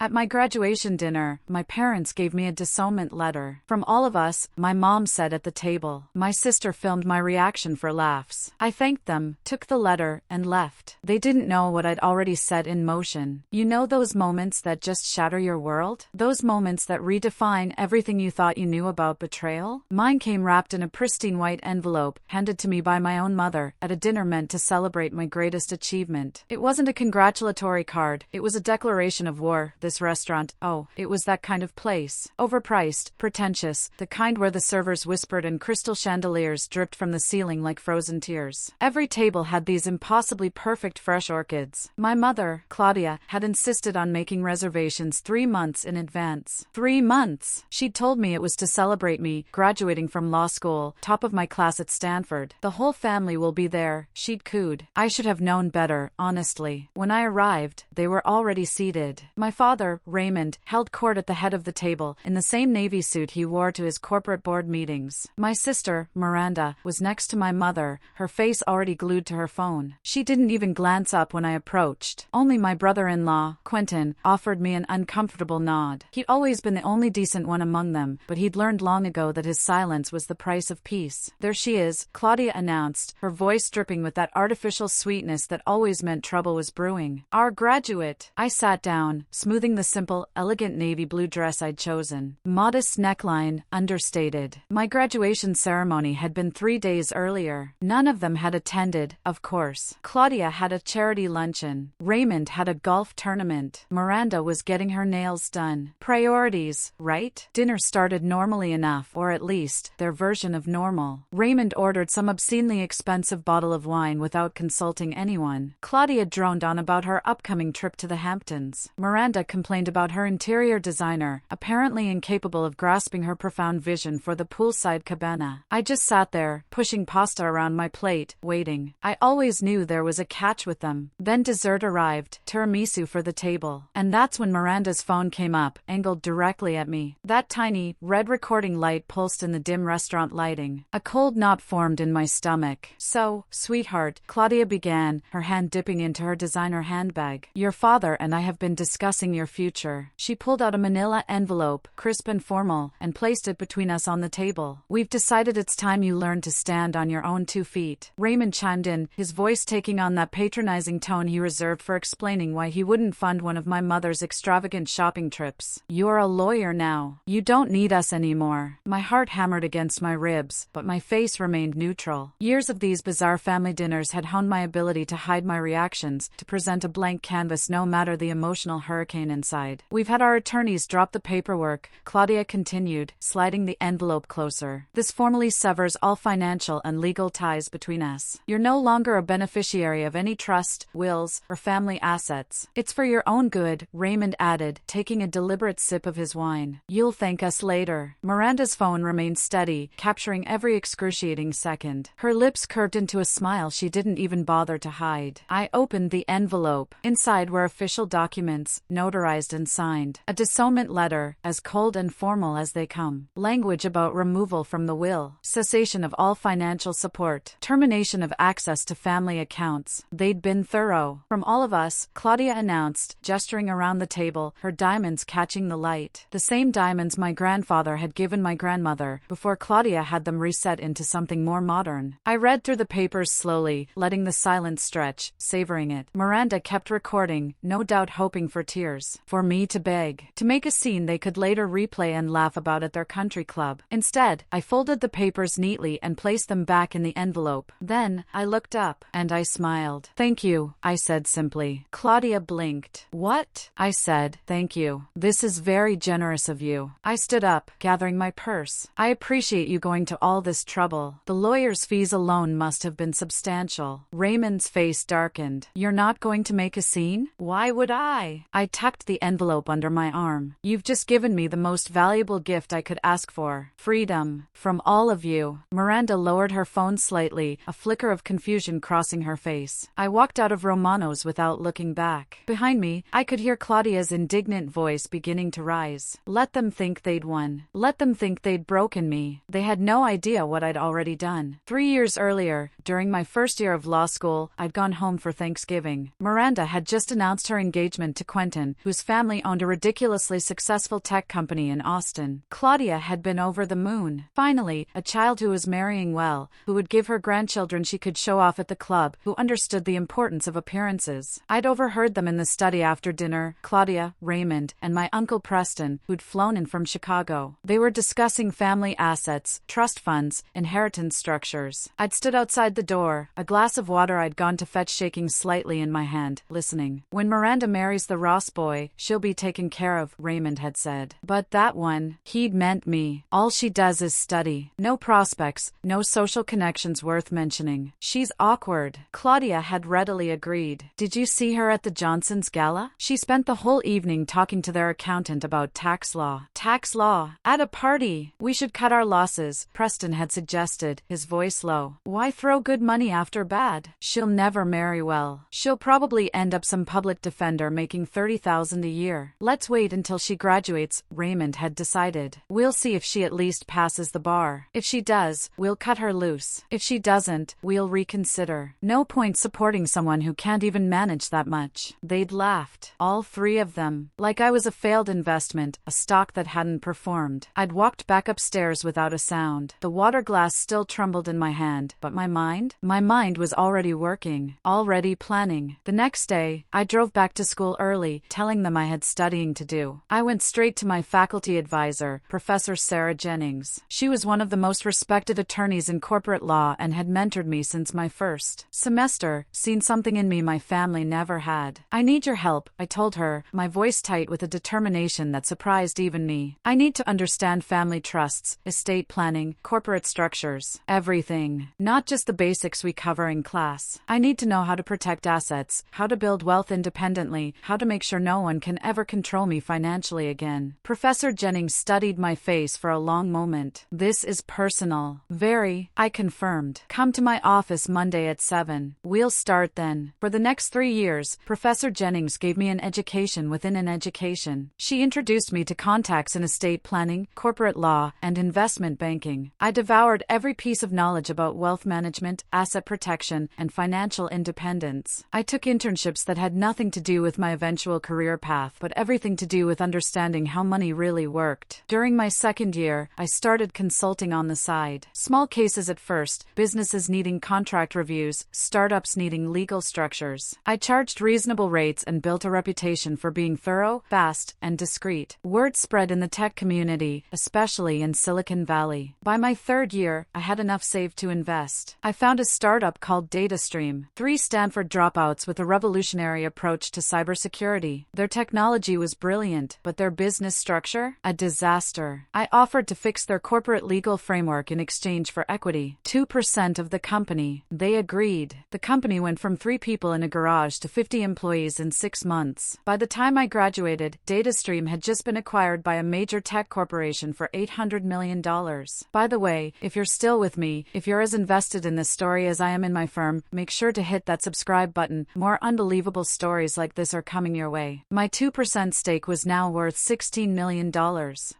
At my graduation dinner, my parents gave me a disownment letter. From all of us, my mom said at the table. My sister filmed my reaction for laughs. I thanked them, took the letter, and left. They didn't know what I'd already set in motion. You know those moments that just shatter your world? Those moments that redefine everything you thought you knew about betrayal? Mine came wrapped in a pristine white envelope, handed to me by my own mother, at a dinner meant to celebrate my greatest achievement. It wasn't a congratulatory card, it was a declaration of war. This restaurant, oh, it was that kind of place. Overpriced, pretentious, the kind where the servers whispered and crystal chandeliers dripped from the ceiling like frozen tears. Every table had these impossibly perfect fresh orchids. My mother, Claudia, had insisted on making reservations 3 months in advance. 3 months! She'd told me it was to celebrate me, graduating from law school, top of my class at Stanford. The whole family will be there, she'd cooed. I should have known better, honestly. When I arrived, they were already seated. My father, Raymond, held court at the head of the table, in the same navy suit he wore to his corporate board meetings. My sister, Miranda, was next to my mother, her face already glued to her phone. She didn't even glance up when I approached. Only my brother-in-law, Quentin, offered me an uncomfortable nod. He'd always been the only decent one among them, but he'd learned long ago that his silence was the price of peace. There she is, Claudia announced, her voice dripping with that artificial sweetness that always meant trouble was brewing. Our graduate. I sat down, smoothing the simple, elegant navy blue dress I'd chosen. Modest neckline, understated. My graduation ceremony had been 3 days earlier. None of them had attended, of course. Claudia had a charity luncheon. Raymond had a golf tournament. Miranda was getting her nails done. Priorities, right? Dinner started normally enough, or at least, their version of normal. Raymond ordered some obscenely expensive bottle of wine without consulting anyone. Claudia droned on about her upcoming trip to the Hamptons. Miranda complained about her interior designer, apparently incapable of grasping her profound vision for the poolside cabana. I just sat there, pushing pasta around my plate, waiting. I always knew there was a catch with them. Then dessert arrived, tiramisu for the table. And that's when Miranda's phone came up, angled directly at me. That tiny, red recording light pulsed in the dim restaurant lighting. A cold knot formed in my stomach. So, sweetheart, Claudia began, her hand dipping into her designer handbag. Your father and I have been discussing your future. She pulled out a manila envelope, crisp and formal, and placed it between us on the table. We've decided it's time you learn to stand on your own 2 feet. Raymond chimed in, his voice taking on that patronizing tone he reserved for explaining why he wouldn't fund one of my mother's extravagant shopping trips. You're a lawyer now. You don't need us anymore. My heart hammered against my ribs, but my face remained neutral. Years of these bizarre family dinners had honed my ability to hide my reactions, to present a blank canvas no matter the emotional hurricane inside. We've had our attorneys drop the paperwork, Claudia continued, sliding the envelope closer. This formally severs all financial and legal ties between us. You're no longer a beneficiary of any trust, wills, or family assets. It's for your own good, Raymond added, taking a deliberate sip of his wine. You'll thank us later. Miranda's phone remained steady, capturing every excruciating second. Her lips curved into a smile she didn't even bother to hide. I opened the envelope. Inside were official documents, notarized and signed. A disownment letter, as cold and formal as they come. Language about removal from the will, cessation of all financial support, termination of access to family accounts. They'd been thorough. From all of us, Claudia announced, gesturing around the table, her diamonds catching the light. The same diamonds my grandfather had given my grandmother, before Claudia had them reset into something more modern. I read through the papers slowly, letting the silence stretch, savoring it. Miranda kept recording, no doubt hoping for tears. For me to beg. To make a scene they could later replay and laugh about at their country club. Instead, I folded the papers neatly and placed them back in the envelope. Then, I looked up, and I smiled. Thank you, I said simply. Claudia blinked. What? I said, thank you. This is very generous of you. I stood up, gathering my purse. I appreciate you going to all this trouble. The lawyer's fees alone must have been substantial. Raymond's face darkened. You're not going to make a scene? Why would I? I tucked the envelope under my arm. You've just given me the most valuable gift I could ask for. Freedom. From all of you. Miranda lowered her phone slightly, a flicker of confusion crossing her face. I walked out of Romano's without looking back. Behind me, I could hear Claudia's indignant voice beginning to rise. Let them think they'd won. Let them think they'd broken me. They had no idea what I'd already done. 3 years earlier, during my first year of law school, I'd gone home for Thanksgiving. Miranda had just announced her engagement to Quentin, who whose family owned a ridiculously successful tech company in Austin. Claudia had been over the moon. Finally, a child who was marrying well, who would give her grandchildren she could show off at the club, who understood the importance of appearances. I'd overheard them in the study after dinner, Claudia, Raymond, and my uncle Preston, who'd flown in from Chicago. They were discussing family assets, trust funds, inheritance structures. I'd stood outside the door, a glass of water I'd gone to fetch shaking slightly in my hand, listening. When Miranda marries the Ross boy, she'll be taken care of, Raymond had said. But that one, he'd meant me. All she does is study. No prospects, no social connections worth mentioning. She's awkward. Claudia had readily agreed. Did you see her at the Johnsons' gala? She spent the whole evening talking to their accountant about tax law. Tax law? At a party? We should cut our losses, Preston had suggested, his voice low. Why throw good money after bad? She'll never marry well. She'll probably end up some public defender making $30,000 a year. Let's wait until she graduates, Raymond had decided. We'll see if she at least passes the bar. If she does, we'll cut her loose. If she doesn't, we'll reconsider. No point supporting someone who can't even manage that much. They'd laughed. All three of them. Like I was a failed investment, a stock that hadn't performed. I'd walked back upstairs without a sound. The water glass still trembled in my hand, but my mind? My mind was already working, already planning. The next day, I drove back to school early, telling them I had studying to do. I went straight to my faculty advisor, Professor Sarah Jennings. She was one of the most respected attorneys in corporate law and had mentored me since my first semester, seen something in me my family never had. I need your help, I told her, my voice tight with a determination that surprised even me. I need to understand family trusts, estate planning, corporate structures, everything. Not just the basics we cover in class. I need to know how to protect assets, how to build wealth independently, how to make sure no one can ever control me financially again. Professor Jennings studied my face for a long moment. This is personal. Very, I confirmed. Come to my office Monday at 7. We'll start then. For the next 3 years, Professor Jennings gave me an education within an education. She introduced me to contacts in estate planning, corporate law, and investment banking. I devoured every piece of knowledge about wealth management, asset protection, and financial independence. I took internships that had nothing to do with my eventual career path, but everything to do with understanding how money really worked. During my second year, I started consulting on the side. Small cases at first, businesses needing contract reviews, startups needing legal structures. I charged reasonable rates and built a reputation for being thorough, fast, and discreet. Word spread in the tech community, especially in Silicon Valley. By my third year, I had enough saved to invest. I found a startup called DataStream. 3 Stanford dropouts with a revolutionary approach to cybersecurity. Their technology was brilliant, but their business structure? A disaster. I offered to fix their corporate legal framework in exchange for equity. 2% of the company. They agreed. The company went from 3 people in a garage to 50 employees in 6 months. By the time I graduated, DataStream had just been acquired by a major tech corporation for $800 million. By the way, if you're still with me, if you're as invested in this story as I am in my firm, make sure to hit that subscribe button. More unbelievable stories like this are coming your way. My 2% stake was now worth $16 million.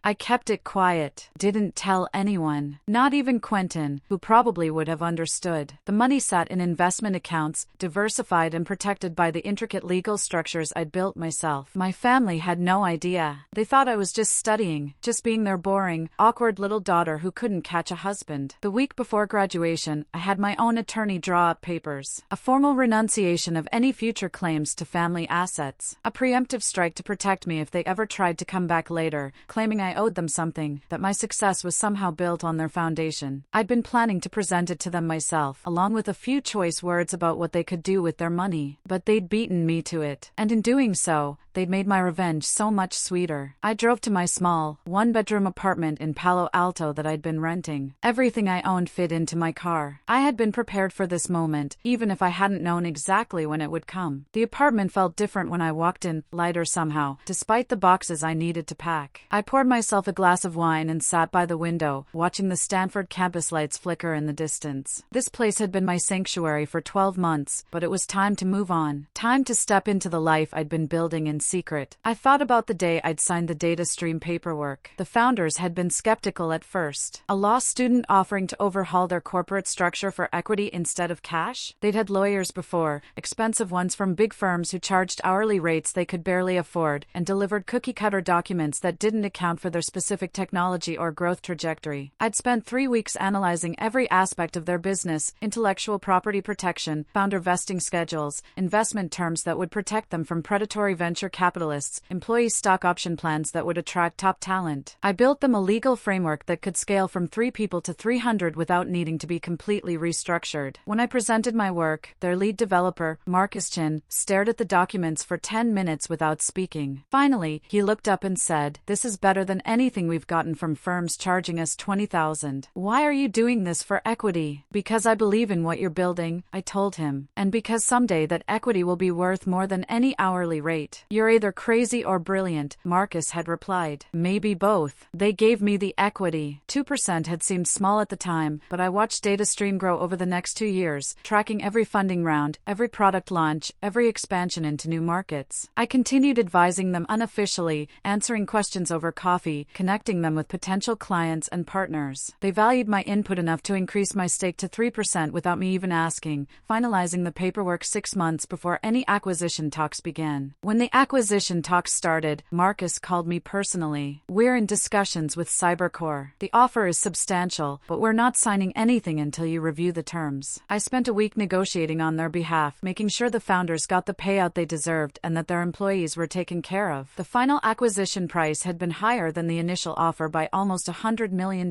I kept it quiet. Didn't tell anyone. Not even Quentin, who probably would have understood. The money sat in investment accounts, diversified and protected by the intricate legal structures I'd built myself. My family had no idea. They thought I was just studying, just being their boring, awkward little daughter who couldn't catch a husband. The week before graduation, I had my own attorney draw up papers. A formal renunciation of any future claims to family assets. A preemptive strike to protect me if they ever tried to come back later, claiming I owed them something, that my success was somehow built on their foundation. I'd been planning to present it to them myself, along with a few choice words about what they could do with their money. But they'd beaten me to it. And in doing so, they'd made my revenge so much sweeter. I drove to my small, 1-bedroom apartment in Palo Alto that I'd been renting. Everything I owned fit into my car. I had been prepared for this moment, even if I hadn't known exactly when it would come. The apartment felt different when I walked in, lighter somehow, despite the boxes I needed to pack. I poured myself a glass of wine and sat by the window, watching the Stanford campus lights flicker in the distance. This place had been my sanctuary for 12 months, but it was time to move on. Time to step into the life I'd been building in secret. I thought about the day I'd signed the DataStream paperwork. The founders had been skeptical at first. A law student offering to overhaul their corporate structure for equity instead of cash? They'd had lawyers before, expensive ones from big firms who charged hourly rates they could could barely afford, and delivered cookie-cutter documents that didn't account for their specific technology or growth trajectory. I'd spent 3 weeks analyzing every aspect of their business: intellectual property protection, founder vesting schedules, investment terms that would protect them from predatory venture capitalists, employee stock option plans that would attract top talent. I built them a legal framework that could scale from 3 people to 300 without needing to be completely restructured. When I presented my work, their lead developer, Marcus Chin, stared at the documents for 10 minutes without speaking. Finally, he looked up and said, "This is better than anything we've gotten from firms charging us $20,000. Why are you doing this for equity?" "Because I believe in what you're building," I told him, "and because someday that equity will be worth more than any hourly rate." "You're either crazy or brilliant," Marcus had replied. "Maybe both." They gave me the equity. 2% had seemed small at the time, but I watched DataStream grow over the next 2 years, tracking every funding round, every product launch, every expansion into new markets. I continued advising them unofficially, answering questions over coffee, connecting them with potential clients and partners. They valued my input enough to increase my stake to 3% without me even asking, finalizing the paperwork 6 months before any acquisition talks began. When the acquisition talks started, Marcus called me personally. "We're in discussions with Cybercore. The offer is substantial, but we're not signing anything until you review the terms." I spent a week negotiating on their behalf, making sure the founders got the payout they deserved and that their employees were taken care of. The final acquisition price had been higher than the initial offer by almost $100 million.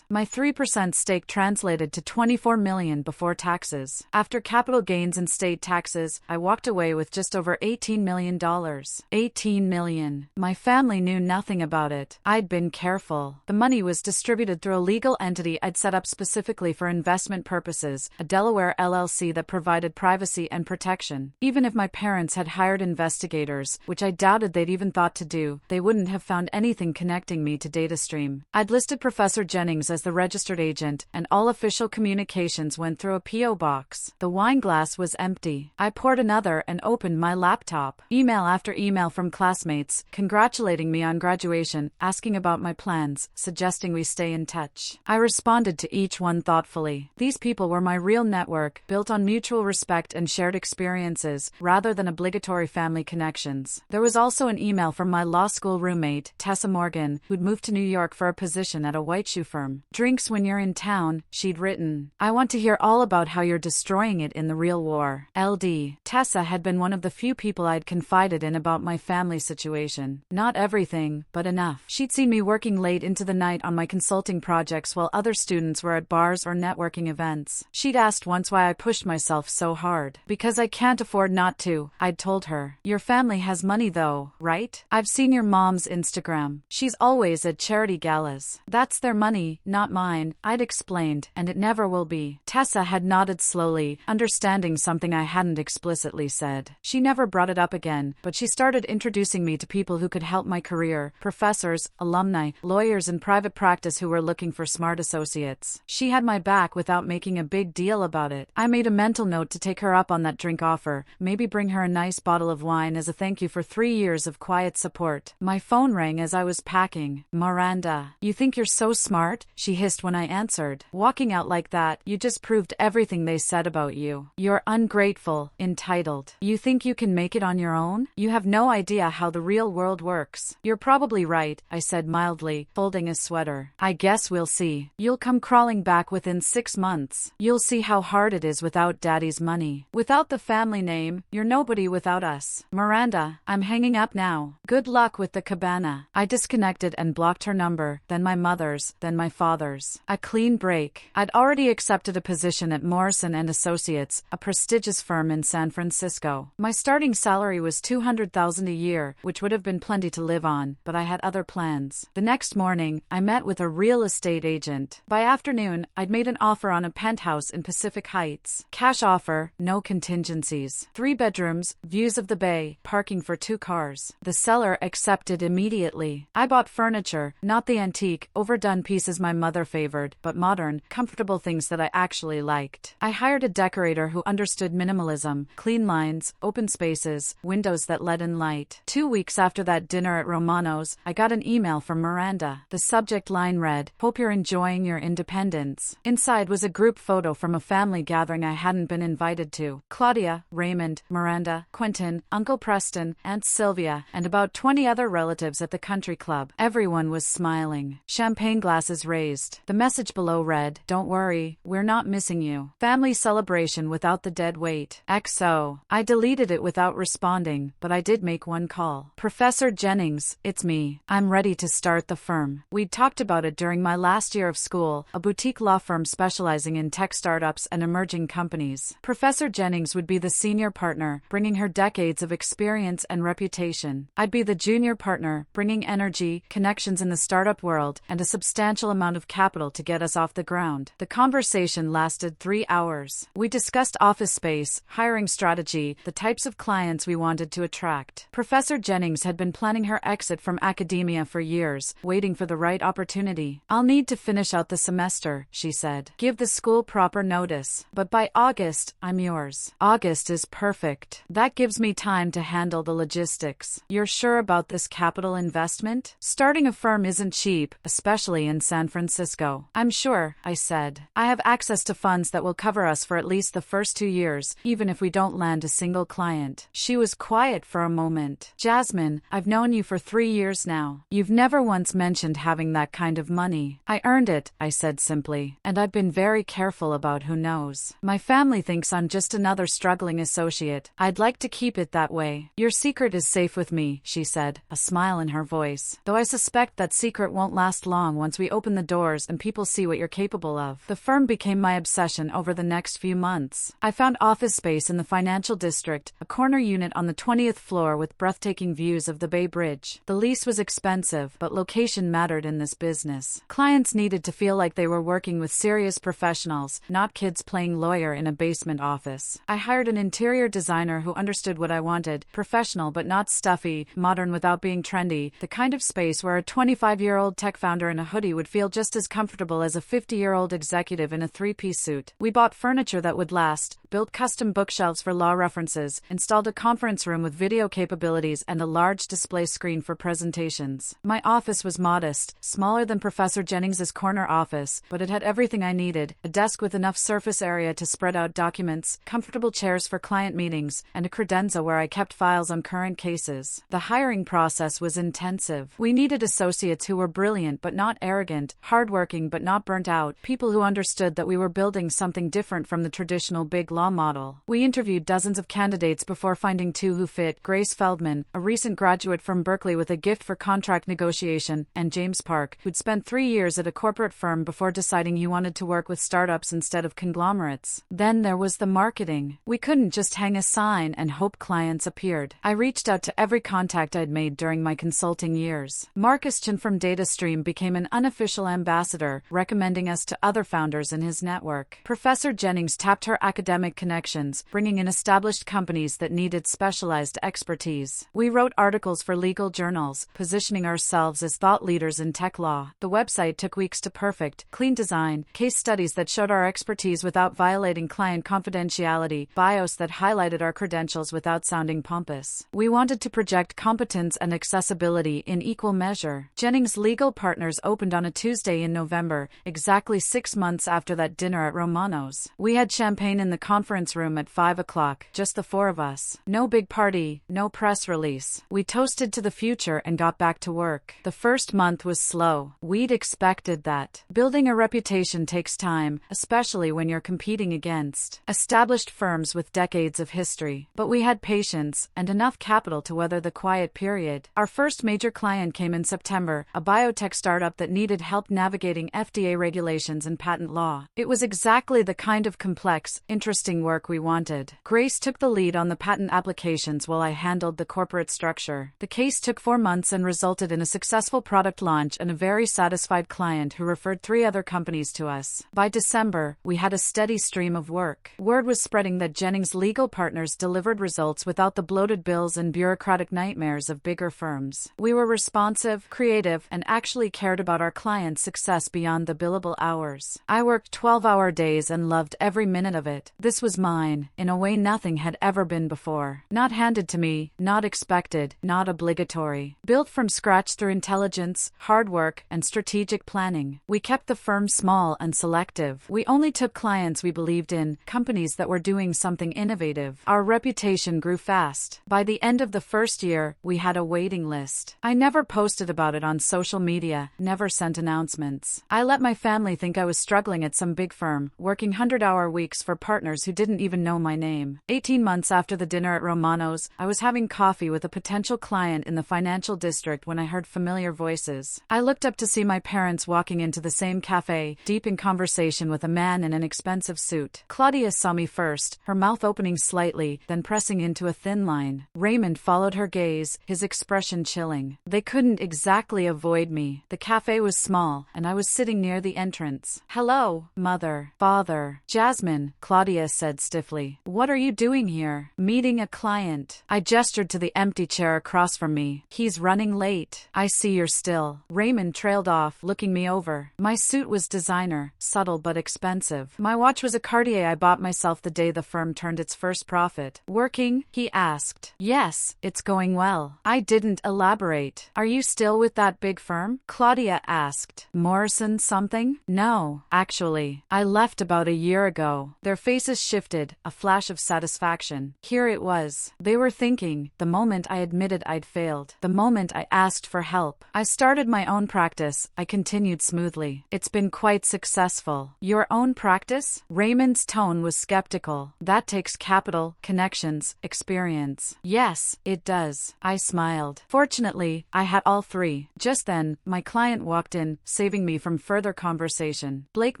My 3% stake translated to $24 million before taxes. After capital gains and state taxes, I walked away with just over $18 million. $18 million. My family knew nothing about it. I'd been careful. The money was distributed through a legal entity I'd set up specifically for investment purposes, a Delaware LLC that provided privacy and protection. Even if my parents had hired investigators, which I doubted they'd even thought to do, they wouldn't have found anything connecting me to DataStream. I'd listed Professor Jennings as the registered agent, and all official communications went through a P.O. box. The wine glass was empty. I poured another and opened my laptop. Email after email from classmates, congratulating me on graduation, asking about my plans, suggesting we stay in touch. I responded to each one thoughtfully. These people were my real network, built on mutual respect and shared experiences, rather than obligatory family connections. There was also an email from my law school roommate, Tessa Morgan, who'd moved to New York for a position at a white shoe firm. "Drinks when you're in town," she'd written. "I want to hear all about how you're destroying it in the real war. LD." Tessa had been one of the few people I'd confided in about my family situation. Not everything, but enough. She'd seen me working late into the night on my consulting projects while other students were at bars or networking events. She'd asked once why I pushed myself so hard. "Because I can't afford not to," I'd told her. "Your family has money though, right? I've seen your mom's Instagram. She's always at charity galas. That's their money, not mine," I'd explained, "and it never will be." Tessa had nodded slowly, understanding something I hadn't explicitly said. She never brought it up again, but she started introducing me to people who could help my career: professors, alumni, lawyers in private practice who were looking for smart associates. She had my back without making a big deal about it. I made a mental note to take her up on that drink offer, maybe bring her a nice bottle of wine as a thank you for 3 years of quiet support. My phone rang as I was packing. "Miranda, you think you're so smart?" she hissed when I answered. "Walking out like that, you just proved everything they said about you. You're ungrateful, entitled. You think you can make it on your own? You have no idea how the real world works." "You're probably right," I said mildly, folding a sweater. "I guess we'll see. You'll come crawling back within 6 months. You'll see how hard it is without Daddy's money. Without the family name, you're nobody without us. Miranda, I'm hanging up now. Good luck with the cabana." I disconnected and blocked her number, then my mother's, then my father's. A clean break. I'd already accepted a position at Morrison & Associates, a prestigious firm in San Francisco. My starting salary was $200,000 a year, which would have been plenty to live on, but I had other plans. The next morning, I met with a real estate agent. By afternoon, I'd made an offer on a penthouse in Pacific Heights. Cash offer, no contingencies. 3 bedrooms, views of the bay, parking for 2 cars. The seller accepted immediately. I bought furniture, not the antique, overdone pieces my mother favored, but modern, comfortable things that I actually liked. I hired a decorator who understood minimalism, clean lines, open spaces, windows that let in light. 2 weeks after that dinner at Romano's, I got an email from Miranda. The subject line read, "Hope you're enjoying your independence." Inside was a group photo from a family gathering I hadn't been invited to. Claudia, Raymond, Miranda, Quentin, Uncle Preston, Preston, Aunt Sylvia, and about 20 other relatives at the country club. Everyone was smiling. Champagne glasses raised. The message below read, "Don't worry, we're not missing you. Family celebration without the dead weight. XO. I deleted it without responding, but I did make one call. Professor Jennings, it's me. I'm ready to start the firm. We'd talked about it during my last year of school, a boutique law firm specializing in tech startups and emerging companies. Professor Jennings would be the senior partner, bringing her decades of experience and reputation. I'd be the junior partner, bringing energy, connections in the startup world, and a substantial amount of capital to get us off the ground. The conversation lasted 3 hours. We discussed office space, hiring strategy, the types of clients we wanted to attract. Professor Jennings had been planning her exit from academia for years, waiting for the right opportunity. "I'll need to finish out the semester," she said. "Give the school proper notice. But by August, I'm yours." August is perfect. That gives me time to handle the logistics. "You're sure about this capital investment? Starting a firm isn't cheap, especially in San Francisco." "I'm sure," I said. "I have access to funds that will cover us for at least the first 2 years, even if we don't land a single client." She was quiet for a moment. "Jasmine, I've known you for 3 years now. You've never once mentioned having that kind of money." "I earned it," I said simply, "and I've been very careful about who knows. My family thinks I'm just another struggling associate. I'd like to keep it that way." "Your secret is safe with me," she said, a smile in her voice. "Though I suspect that secret won't last long once we open the doors and people see what you're capable of." The firm became my obsession over the next few months. I found office space in the financial district, a corner unit on the 20th floor with breathtaking views of the Bay Bridge. The lease was expensive, but location mattered in this business. Clients needed to feel like they were working with serious professionals, not kids playing lawyer in a basement office. I hired an interior designer who understood what I wanted, professional but not stuffy, modern without being trendy, the kind of space where a 25-year-old tech founder in a hoodie would feel just as comfortable as a 50-year-old executive in a 3-piece suit. We bought furniture that would last, built custom bookshelves for law references, installed a conference room with video capabilities and a large display screen for presentations. My office was modest, smaller than Professor Jennings's corner office, but it had everything I needed: a desk with enough surface area to spread out documents, comfortable chairs for client meetings, and a credenza where I kept files on current cases. The hiring process was intensive. We needed associates who were brilliant but not arrogant, hardworking but not burnt out, people who understood that we were building something different from the traditional big law model. We interviewed dozens of candidates before finding 2 who fit: Grace Feldman, a recent graduate from Berkeley with a gift for contract negotiation, and James Park, who'd spent 3 years at a corporate firm before deciding he wanted to work with startups instead of conglomerates. Then there was the marketing. We couldn't just hang a sign and hope clients appeared. I reached out to every contact I'd made during my consulting years. Marcus Chin from DataStream became an unofficial ambassador, recommending us to other founders in his network. Professor Jennings tapped her academic connections, bringing in established companies that needed specialized expertise. We wrote articles for legal journals, positioning ourselves as thought leaders in tech law. The website took weeks to perfect: clean design, case studies that showed our expertise without violating client confidentiality, bios that highlighted our credentials without sounding pompous. We wanted to project competence and accessibility in equal measure. Jennings Legal Partners opened on a Tuesday in November, exactly 6 months after that dinner at Romano's. We had champagne in the conference room at 5 o'clock, just the 4 of us. No big party, no press release. We toasted to the future and got back to work. The first month was slow. We'd expected that. Building a reputation takes time, especially when you're competing against established firms with decades of history. But we had patience and enough capital to weather the quiet period. Our first major client came in September, a biotech startup that needed help navigating FDA regulations and patent law. It was exactly the kind of complex, interesting work we wanted. Grace took the lead on the patent applications while I handled the corporate structure. The case took 4 months and resulted in a successful product launch and a very satisfied client who referred 3 other companies to us. By December, we had a steady stream of work. Word was spreading that Jennings Legal Partners delivered results without the bloated bills and bureaucratic nightmares of bigger firms. We were responsive, creative, and actually cared about our clients' success beyond the billable hours. I worked 12-hour days and loved every minute of it. This This was mine, in a way nothing had ever been before. Not handed to me, not expected, not obligatory. Built from scratch through intelligence, hard work, and strategic planning. We kept the firm small and selective. We only took clients we believed in, companies that were doing something innovative. Our reputation grew fast. By the end of the first year, we had a waiting list. I never posted about it on social media, never sent announcements. I let my family think I was struggling at some big firm, working 100-hour weeks for partners who didn't even know my name. 18 months after the dinner at Romano's, I was having coffee with a potential client in the financial district when I heard familiar voices. I looked up to see my parents walking into the same cafe, deep in conversation with a man in an expensive suit. Claudia saw me first, her mouth opening slightly, then pressing into a thin line. Raymond followed her gaze, his expression chilling. They couldn't exactly avoid me. The cafe was small, and I was sitting near the entrance. "Hello, Mother, Father." "Jasmine," Claudia said stiffly. "What are you doing here?" "Meeting a client." I gestured to the empty chair across from me. "He's running late." "I see you're still." Raymond trailed off, looking me over. My suit was designer, subtle but expensive. My watch was a Cartier I bought myself the day the firm turned its first profit. "Working?" he asked. "Yes, it's going well." I didn't elaborate. "Are you still with that big firm?" Claudia asked. "Morrison something?" "No, actually. I left about a year ago." Their faces shifted, a flash of satisfaction. Here it was. They were thinking, the moment I admitted I'd failed, the moment I asked for help. "I started my own practice," I continued smoothly. "It's been quite successful." "Your own practice?" Raymond's tone was skeptical. "That takes capital, connections, experience." "Yes, it does." I smiled. Fortunately, I had all three. Just then, my client walked in, saving me from further conversation. Blake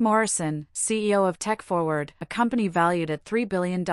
Morrison, CEO of Tech Forward, a company valued at $3 billion.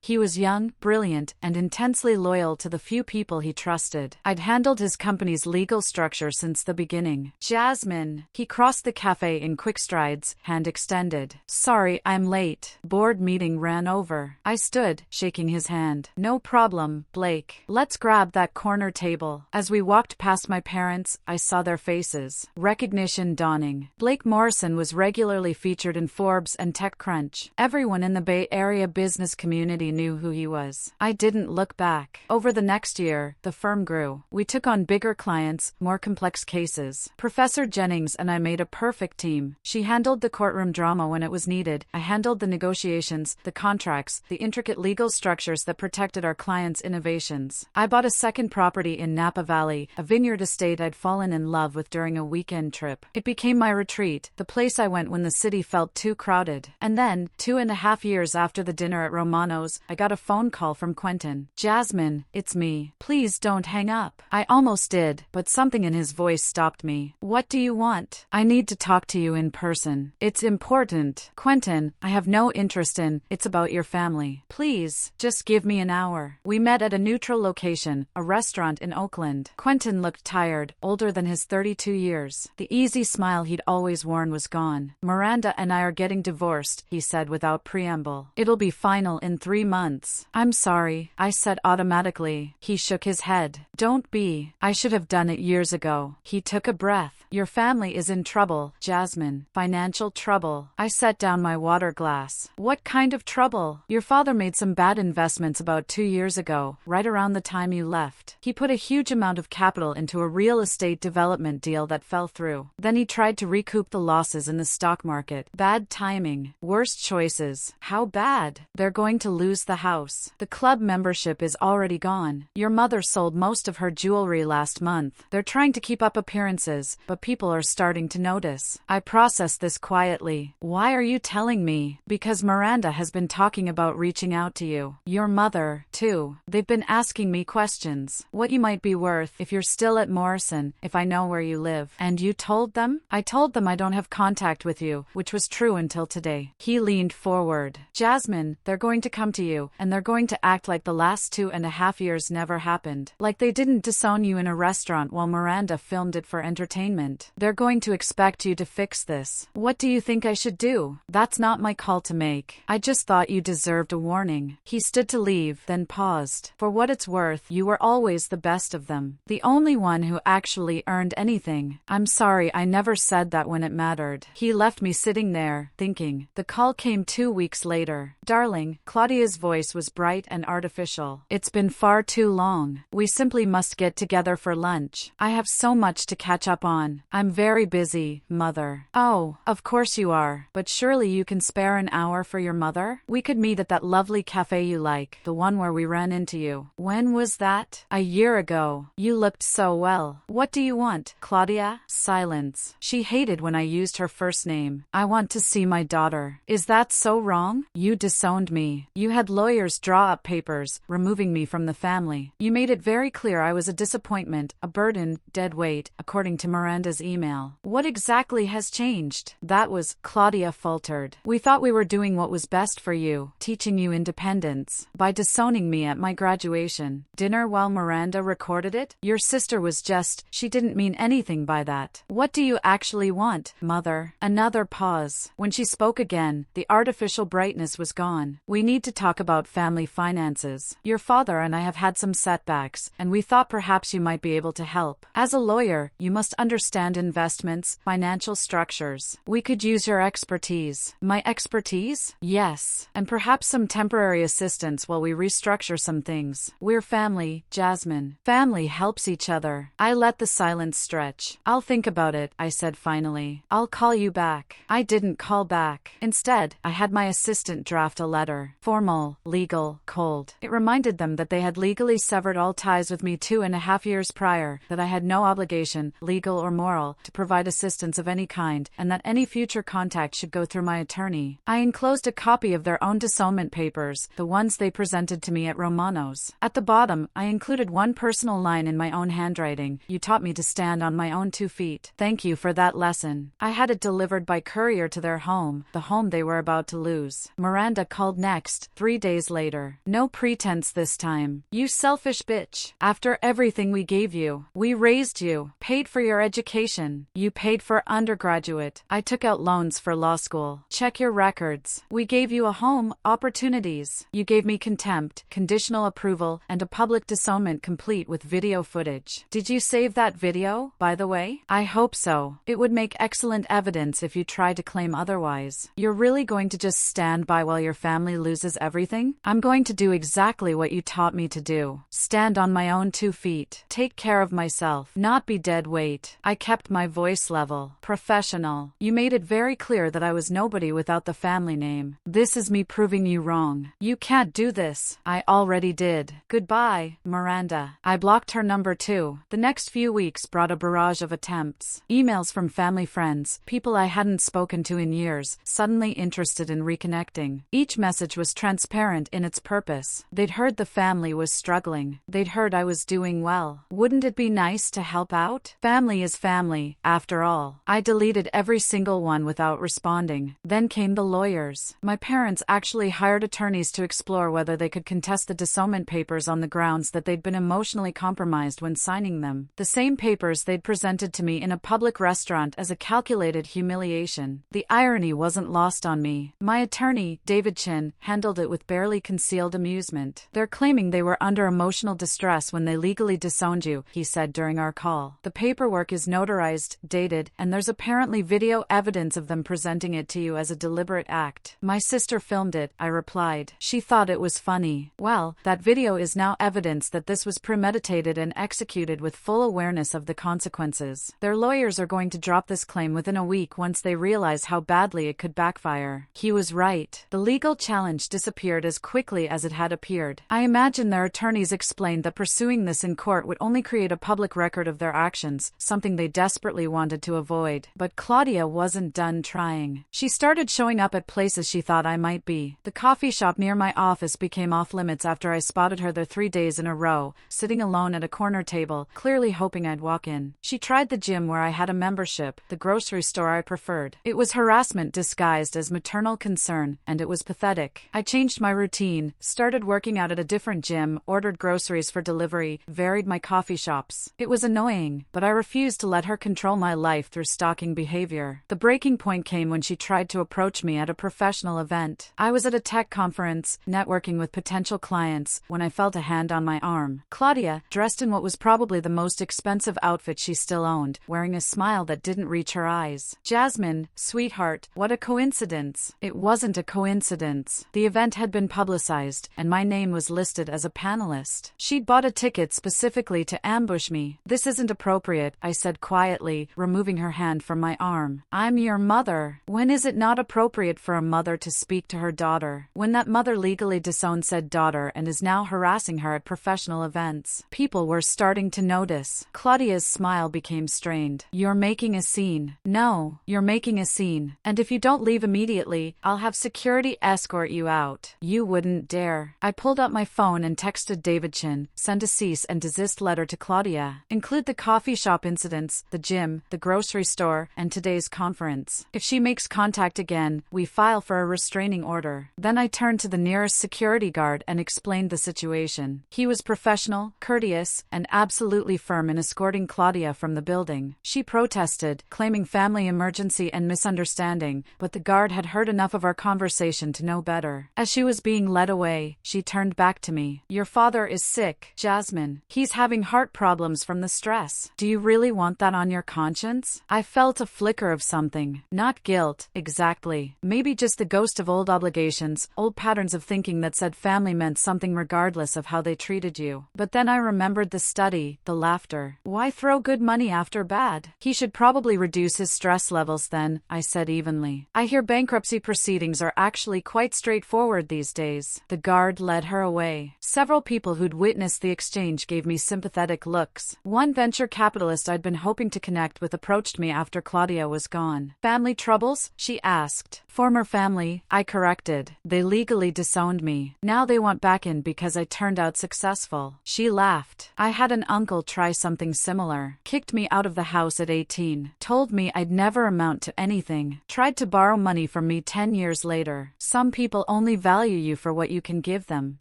He was young, brilliant, and intensely loyal to the few people he trusted. I'd handled his company's legal structure since the beginning. "Jasmine." He crossed the cafe in quick strides, hand extended. "Sorry, I'm late. Board meeting ran over." I stood, shaking his hand. "No problem, Blake. Let's grab that corner table." As we walked past my parents, I saw their faces. Recognition dawning. Blake Morrison was regularly featured in Forbes and TechCrunch. Everyone in the Bay Area business community knew who he was. I didn't look back. Over the next year, the firm grew. We took on bigger clients, more complex cases. Professor Jennings and I made a perfect team. She handled the courtroom drama when it was needed. I handled the negotiations, the contracts, the intricate legal structures that protected our clients' innovations. I bought a second property in Napa Valley, a vineyard estate I'd fallen in love with during a weekend trip. It became my retreat, the place I went when the city felt too crowded. And then, 2.5 years after the dinner at Romano's, I got a phone call from Quentin. "Jasmine, it's me. Please don't hang up." I almost did, but something in his voice stopped me. "What do you want?" "I need to talk to you in person. It's important." "Quentin, I have no interest in, it's about your family. Please, just give me an hour." We met at a neutral location, a restaurant in Oakland. Quentin looked tired, older than his 32 years. The easy smile he'd always worn was gone. "Miranda and I are getting divorced," he said without preamble. "It'll be final in 3 months." "I'm sorry," I said automatically. He shook his head. "Don't be. I should have done it years ago." He took a breath. "Your family is in trouble, Jasmine. Financial trouble." I set down my water glass. "What kind of trouble?" "Your father made some bad investments about 2 years ago, right around the time you left. He put a huge amount of capital into a real estate development deal that fell through. Then he tried to recoup the losses in the stock market. Bad timing. Worst choices." "How bad?" "They're going to lose the house. The club membership is already gone. Your mother sold most of her jewelry last month. They're trying to keep up appearances, but people are starting to notice." I processed this quietly. "Why are you telling me?" "Because Miranda has been talking about reaching out to you. Your mother, too. They've been asking me questions. What you might be worth, if you're still at Morrison, if I know where you live." "And you told them?" "I told them I don't have contact with you, which was true until today." He leaned forward. "Jasmine, they're going to come to you, and they're going to act like the last 2.5 years never happened. Like they didn't disown you in a restaurant while Miranda filmed it for entertainment. They're going to expect you to fix this. What do you think I should do?" "That's not my call to make. I just thought you deserved a warning." He stood to leave, then paused. "For what it's worth, you were always the best of them. The only one who actually earned anything." "I'm sorry I never said that when it mattered." He left me sitting there, thinking. The call came 2 weeks later. Darling, Claudia's voice was bright and artificial. It's been far too long. We simply must get together for lunch. I have so much to catch up on. I'm very busy, Mother. Oh, of course you are. But surely you can spare an hour for your mother? We could meet at that lovely cafe you like, the one where we ran into you. When was that? A year ago. You looked so well. What do you want, Claudia? Silence. She hated when I used her first name. I want to see my daughter. Is that so wrong? You disowned me. You had lawyers draw up papers, removing me from the family. You made it very clear I was a disappointment, a burden, dead weight, according to Miranda's email. What exactly has changed? That was, Claudia faltered. We thought we were doing what was best for you, teaching you independence, by disowning me at my graduation. Dinner while Miranda recorded it? Your sister was just, she didn't mean anything by that. What do you actually want, Mother? Another pause. When she spoke again, the artificial brightness was gone. We need to talk about family finances. Your father and I have had some setbacks, and we thought perhaps you might be able to help. As a lawyer, you must understand investments, financial structures. We could use your expertise. My expertise? Yes. And perhaps some temporary assistance while we restructure some things. We're family, Jasmine. Family helps each other. I let the silence stretch. I'll think about it, I said finally. I'll call you back. I didn't call back. Instead, I had my assistant draft a letter. Formal, legal, cold. It reminded them that they had legally severed all ties with me 2.5 years prior, that I had no obligation, legal or moral, to provide assistance of any kind, and that any future contact should go through my attorney. I enclosed a copy of their own disownment papers, the ones they presented to me at Romano's. At the bottom, I included one personal line in my own handwriting. You taught me to stand on my own 2 feet. Thank you for that lesson. I had it delivered by courier to their home, the home they were about to lose. Miranda called next, 3 days later. No pretense this time. You selfish bitch. After everything we gave you, we raised you, paid for your education. You paid for undergraduate. I took out loans for law school. Check your records. We gave you a home, opportunities. You gave me contempt, conditional approval, and a public disownment complete with video footage. Did you save that video, by the way? I hope so. It would make excellent evidence if you try to claim otherwise. You're really going to just stand by while your family loses everything? I'm going to do exactly what you taught me to do. Stand on my own 2 feet. Take care of myself. Not be dead weight. I kept my voice level. Professional. You made it very clear that I was nobody without the family name. This is me proving you wrong. You can't do this. I already did. Goodbye, Miranda. I blocked her number too. The next few weeks brought a barrage of attempts. Emails from family friends, people I hadn't spoken to in years, suddenly interested in reconnecting. Each message was transparent in its purpose. They'd heard the family was struggling. They'd heard I was doing well. Wouldn't it be nice to help out? Family is family, after all. I deleted every single one without responding. Then came the lawyers. My parents actually hired attorneys to explore whether they could contest the disownment papers on the grounds that they'd been emotionally compromised when signing them. The same papers they'd presented to me in a public restaurant as a calculated humiliation. The irony wasn't lost on me. My attorney, David Chin, handled it with barely concealed amusement. They're claiming they were under emotional distress when they legally disowned you, he said during our call. The paperwork is notarized, dated, and there's apparently video evidence of them presenting it to you as a deliberate act. My sister filmed it, I replied. She thought it was funny. Well, that video is now evidence that this was premeditated and executed with full awareness of the consequences. Their lawyers are going to drop this claim within a week once they realize how badly it could backfire. He was right. The legal challenge disappeared as quickly as it had appeared. I imagine their attorneys explained that pursuing this in court would only create a public record of their actions, something they desperately wanted to avoid. But Claudia wasn't done trying. She started showing up at places she thought I might be. The coffee shop near my office became off limits after I spotted her there 3 days in a row, sitting alone at a corner table, clearly hoping I'd walk in. She tried the gym where I had a membership, the grocery store I preferred. It was harassment disguised as maternal concern, and it was pathetic. I changed my routine, started working out at a different gym, ordered groceries for delivery, varied my coffee shops. It was annoying, but I refused to let her control my life through stalking behavior. The breaking point came when she tried to approach me at a professional event. I was at a tech conference, networking with potential clients, when I felt a hand on my arm. Claudia, dressed in what was probably the most expensive outfit she still owned, wearing a smile that didn't reach her eyes. Jasmine, sweetheart, what a coincidence. It wasn't a a coincidence. The event had been publicized, and my name was listed as a panelist. She'd bought a ticket specifically to ambush me. This isn't appropriate, I said quietly, removing her hand from my arm. I'm your mother. When is it not appropriate for a mother to speak to her daughter? When that mother legally disowned said daughter and is now harassing her at professional events. People were starting to notice. Claudia's smile became strained. You're making a scene. No, you're making a scene. And if you don't leave immediately, I'll have security escort you out. You wouldn't dare. I pulled out my phone and texted David Chin, send a cease and desist letter to Claudia. Include the coffee shop incidents, the gym, the grocery store, and today's conference. If she makes contact again, we file for a restraining order. Then I turned to the nearest security guard and explained the situation. He was professional, courteous, and absolutely firm in escorting Claudia from the building. She protested, claiming family emergency and misunderstanding, but the guard had heard enough of our conversation to know better. As she was being led away, she turned back to me. Your father is sick, Jasmine. He's having heart problems from the stress. Do you really want that on your conscience? I felt a flicker of something. Not guilt, exactly. Maybe just the ghost of old obligations, old patterns of thinking that said family meant something regardless of how they treated you. But then I remembered the study, the laughter. Why throw good money after bad? He should probably reduce his stress levels then, I said evenly. I hear bankruptcy proceedings are actually quite straightforward these days. The guard led her away. Several people who'd witnessed the exchange gave me sympathetic looks. One venture capitalist I'd been hoping to connect with approached me after Claudia was gone. Family troubles? She asked. Former family, I corrected. They legally disowned me. Now they want back in because I turned out successful. She laughed. I had an uncle try something similar. Kicked me out of the house at 18. Told me I'd never amount to anything. Tried to borrow money from me 10 years later. Some people only value you for what you can give them.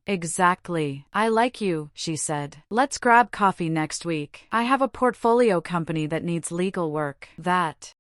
Exactly. I like you, she said. Let's grab coffee next week. I have a portfolio company that needs legal work. That